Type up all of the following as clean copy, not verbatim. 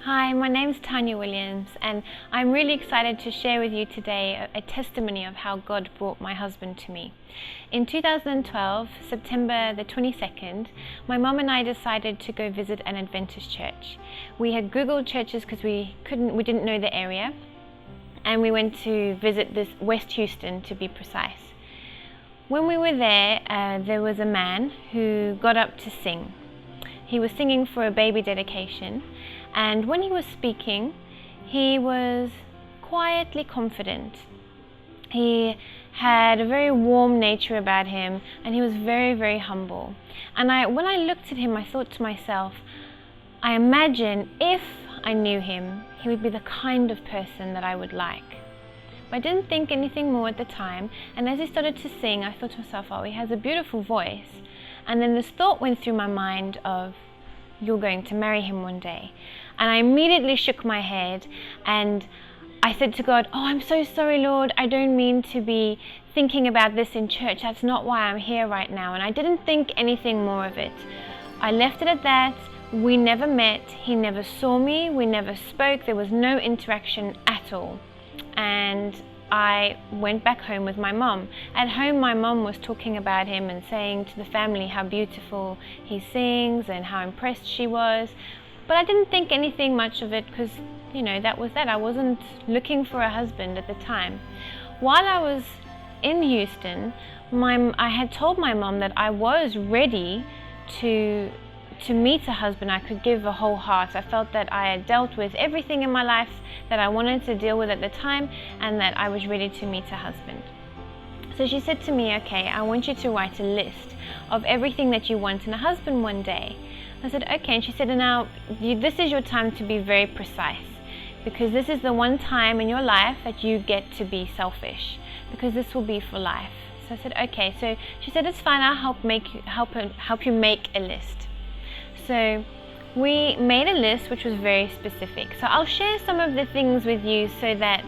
Hi, my name's Tania Williams, and I'm really excited to share with you today a testimony of how God brought my husband to me. In 2012, September the 22nd, my mom and I decided to go visit an Adventist church. We had Googled churches because we didn't know the area, and we went to visit this West Houston, to be precise. When we were there, there was a man who got up to sing. He was singing for a baby dedication, and when he was speaking, he was quietly confident. He had a very warm nature about him, and he was very, very humble. And when I looked at him, I thought to myself, I imagine if I knew him, he would be the kind of person that I would like. But I didn't think anything more at the time, and as he started to sing, I thought to myself, oh, he has a beautiful voice. And then this thought went through my mind of, you're going to marry him one day. And I immediately shook my head and I said to God, oh, I'm so sorry, Lord. I don't mean to be thinking about this in church. That's not why I'm here right now. And I didn't think anything more of it. I left it at that. We never met. He never saw me. We never spoke. There was no interaction at all. And I went back home with my mom. At home, my mom was talking about him and saying to the family how beautiful he sings and how impressed she was. But I didn't think anything much of it because, that was that. I wasn't looking for a husband at the time. While I was in Houston, I had told my mom that I was ready to meet a husband I could give a whole heart. I felt that I had dealt with everything in my life that I wanted to deal with at the time, and that I was ready to meet a husband. So she said to me, okay, I want you to write a list of everything that you want in a husband one day. I said, okay. And she said, now this is your time to be very precise, because this is the one time in your life that you get to be selfish, because this will be for life. So I said, okay. So she said, it's fine, I'll help you make a list. So we made a list which was very specific. So I'll share some of the things with you so that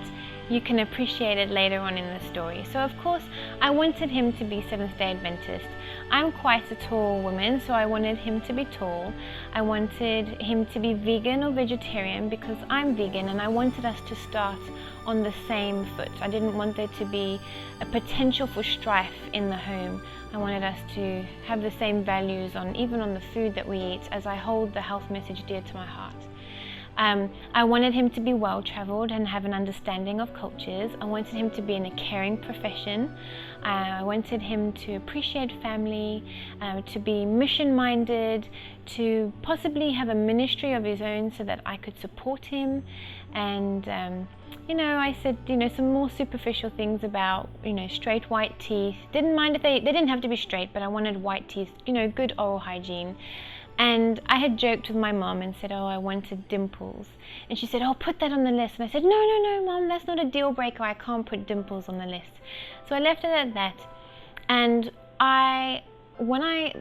you can appreciate it later on in the story. So of course, I wanted him to be Seventh-day Adventist. I'm quite a tall woman, so I wanted him to be tall. I wanted him to be vegan or vegetarian because I'm vegan, and I wanted us to start on the same foot. I didn't want there to be a potential for strife in the home. I wanted us to have the same values even on the food that we eat, as I hold the health message dear to my heart. I wanted him to be well-traveled and have an understanding of cultures. I wanted him to be in a caring profession. I wanted him to appreciate family, to be mission-minded, to possibly have a ministry of his own so that I could support him. And, I said, some more superficial things about, straight white teeth. Didn't mind if they didn't have to be straight, but I wanted white teeth, good oral hygiene. And I had joked with my mom and said, oh, I wanted dimples. And she said, oh, put that on the list. And I said, no, Mom, that's not a deal breaker. I can't put dimples on the list. So I left it at that. And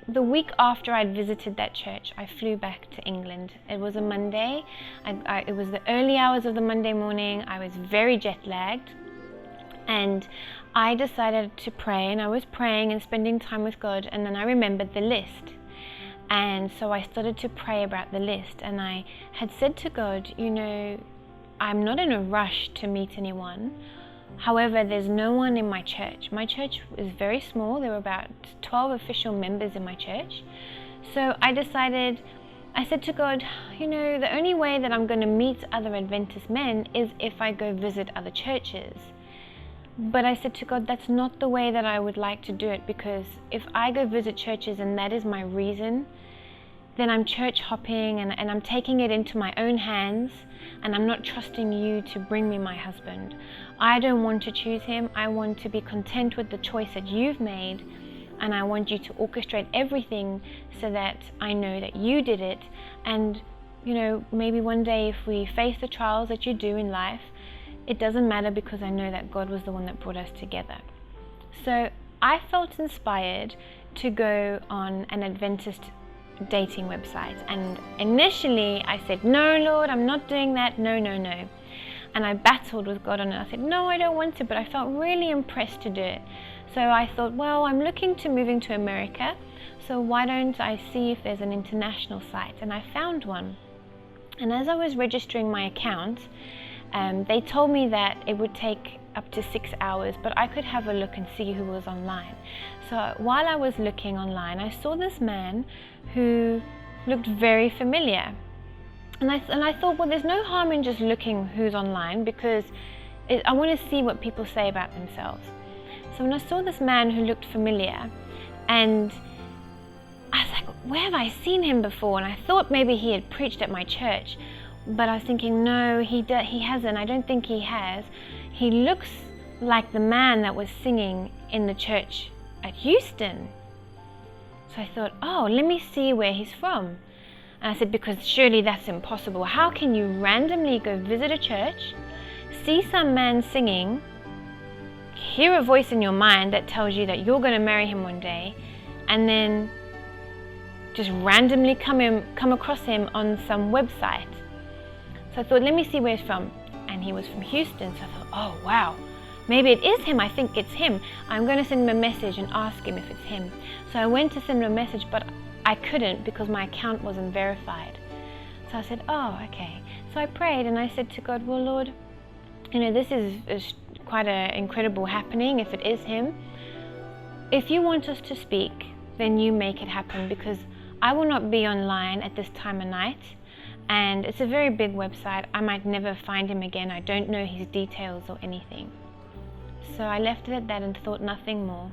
the week after I'd visited that church, I flew back to England. It was a Monday. It was the early hours of the Monday morning. I was very jet lagged. And I decided to pray, and I was praying and spending time with God. And then I remembered the list. And so I started to pray about the list, and I had said to God, I'm not in a rush to meet anyone. However, there's no one in my church. My church is very small. There were about 12 official members in my church. So I said to God, the only way that I'm going to meet other Adventist men is if I go visit other churches. But I said to God, that's not the way that I would like to do it, because if I go visit churches and that is my reason, then I'm church hopping and I'm taking it into my own hands, and I'm not trusting you to bring me my husband. I don't want to choose him. I want to be content with the choice that you've made, and I want you to orchestrate everything so that I know that you did it. And, maybe one day if we face the trials that you do in life, it doesn't matter, because I know that God was the one that brought us together. So I felt inspired to go on an Adventist dating website. And initially I said, no, Lord, I'm not doing that. No. And I battled with God on it. I said, no, I don't want to, but I felt really impressed to do it. So I thought, well, I'm looking to moving to America, so why don't I see if there's an international site? And I found one. And as I was registering my account, they told me that it would take up to 6 hours, but I could have a look and see who was online. So while I was looking online, I saw this man who looked very familiar. And I thought, well, there's no harm in just looking who's online, because I want to see what people say about themselves. So when I saw this man who looked familiar, and I was like, where have I seen him before? And I thought maybe he had preached at my church, but I was thinking, no, he hasn't. I don't think he has. He looks like the man that was singing in the church at Houston. So I thought, oh, let me see where he's from. And I said, because surely that's impossible. How can you randomly go visit a church, see some man singing, hear a voice in your mind that tells you that you're going to marry him one day, and then just randomly come across him on some website? So I thought, let me see where he's from. And he was from Houston. So I thought, oh wow, maybe it is him. I think it's him. I'm going to send him a message and ask him if it's him. So I went to send him a message, but I couldn't because my account wasn't verified. So I said, oh, okay. So I prayed and I said to God, well, Lord, this is quite an incredible happening. If it is him, if you want us to speak, then you make it happen, because I will not be online at this time of night. And it's a very big website. I might never find him again. I don't know his details or anything. So I left it at that and thought nothing more.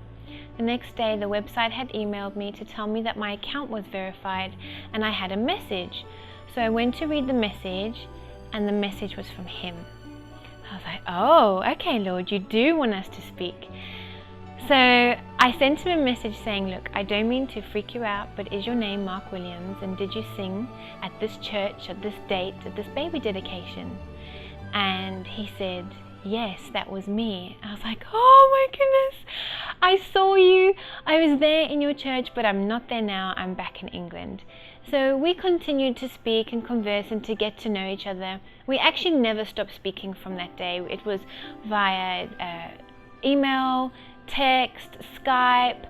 The next day, the website had emailed me to tell me that my account was verified and I had a message. So I went to read the message, and the message was from him. I was like, oh, okay, Lord, you do want us to speak. So I sent him a message saying, look, I don't mean to freak you out, but is your name Mark Williams? And did you sing at this church, at this date, at this baby dedication? And he said, yes, that was me. I was like, oh my goodness, I saw you. I was there in your church, but I'm not there now. I'm back in England. So we continued to speak and converse and to get to know each other. We actually never stopped speaking from that day. It was via email, text, Skype,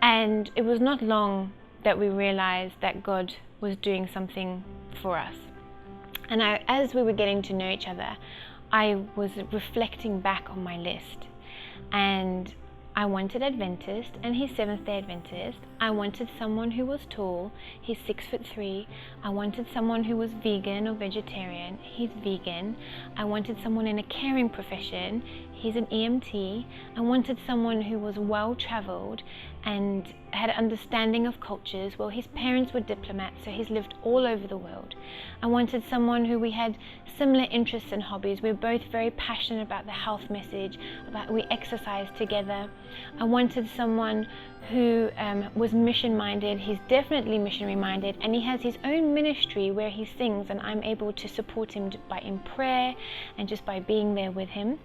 and it was not long that we realized that God was doing something for us. And as we were getting to know each other, I was reflecting back on my list, and I wanted Adventist, and he's Seventh-day Adventist. I wanted someone who was tall, he's 6'3". I wanted someone who was vegan or vegetarian, he's vegan. I wanted someone in a caring profession, he's an EMT. I wanted someone who was well-traveled and had an understanding of cultures. Well, his parents were diplomats, so he's lived all over the world. I wanted someone who we had similar interests and hobbies. We were both very passionate about the health message, we exercised together. I wanted someone who was mission-minded. He's definitely missionary-minded, and he has his own ministry where he sings, and I'm able to support him in prayer and just by being there with him.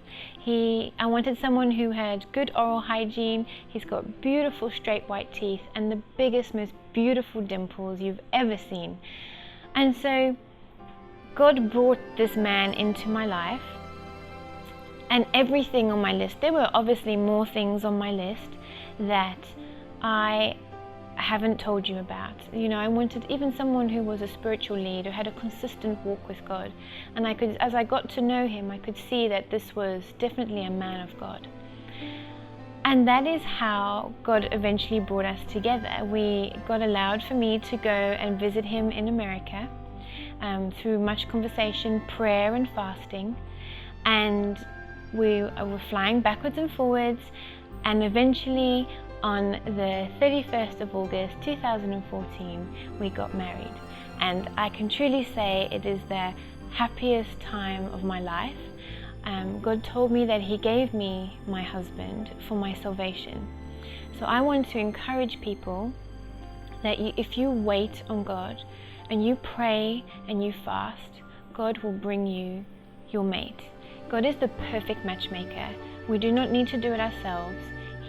I wanted someone who had good oral hygiene. He's got beautiful straight white teeth and the biggest, most beautiful dimples you've ever seen. And so God brought this man into my life, and everything on my list. There were obviously more things on my list that I haven't told you about. I wanted even someone who was a spiritual lead, who had a consistent walk with God. And as I got to know him, I could see that this was definitely a man of God. And that is how God eventually brought us together. God allowed for me to go and visit him in America through much conversation, prayer and fasting. And we were flying backwards and forwards, and eventually on the 31st of August 2014 we got married. And I can truly say it is the happiest time of my life. God told me that he gave me my husband for my salvation. So I want to encourage people that if you wait on God and you pray and you fast, God will bring you your mate. God is the perfect matchmaker. We do not need to do it ourselves.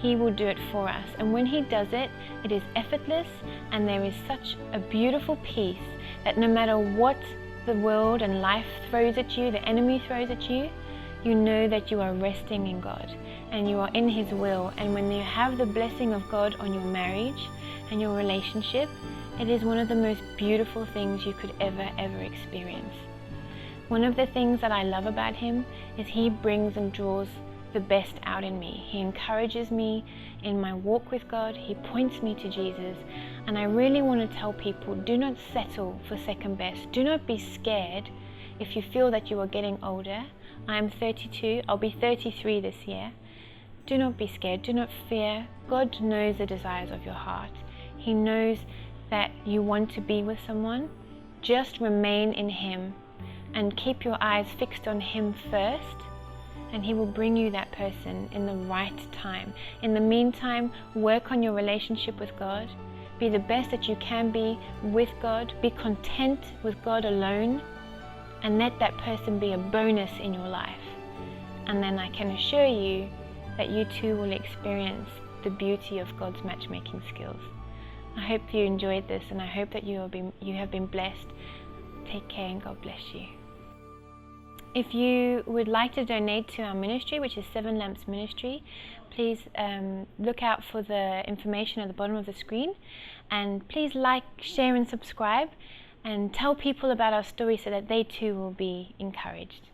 He will do it for us. And when he does it, it is effortless, and there is such a beautiful peace that no matter what the world and life throws at you, the enemy throws at you, you know that you are resting in God and you are in his will. And when you have the blessing of God on your marriage and your relationship, it is one of the most beautiful things you could ever experience. One of the things that I love about him is he brings and draws the best out in me. He encourages me in my walk with God. He points me to Jesus. And I really want to tell people, do not settle for second best. Do not be scared if you feel that you are getting older. I'm 32. I'll be 33 this year. Do not be scared. Do not fear. God knows the desires of your heart. He knows that you want to be with someone. Just remain in him and keep your eyes fixed on him first, and he will bring you that person in the right time. In the meantime, work on your relationship with God. Be the best that you can be with God. Be content with God alone, and let that person be a bonus in your life. And then I can assure you that you too will experience the beauty of God's matchmaking skills. I hope you enjoyed this, and I hope that you have been blessed. Take care, and God bless you. If you would like to donate to our ministry, which is Seven Lamps Ministry, please look out for the information at the bottom of the screen, and please like, share and subscribe, and tell people about our story so that they too will be encouraged.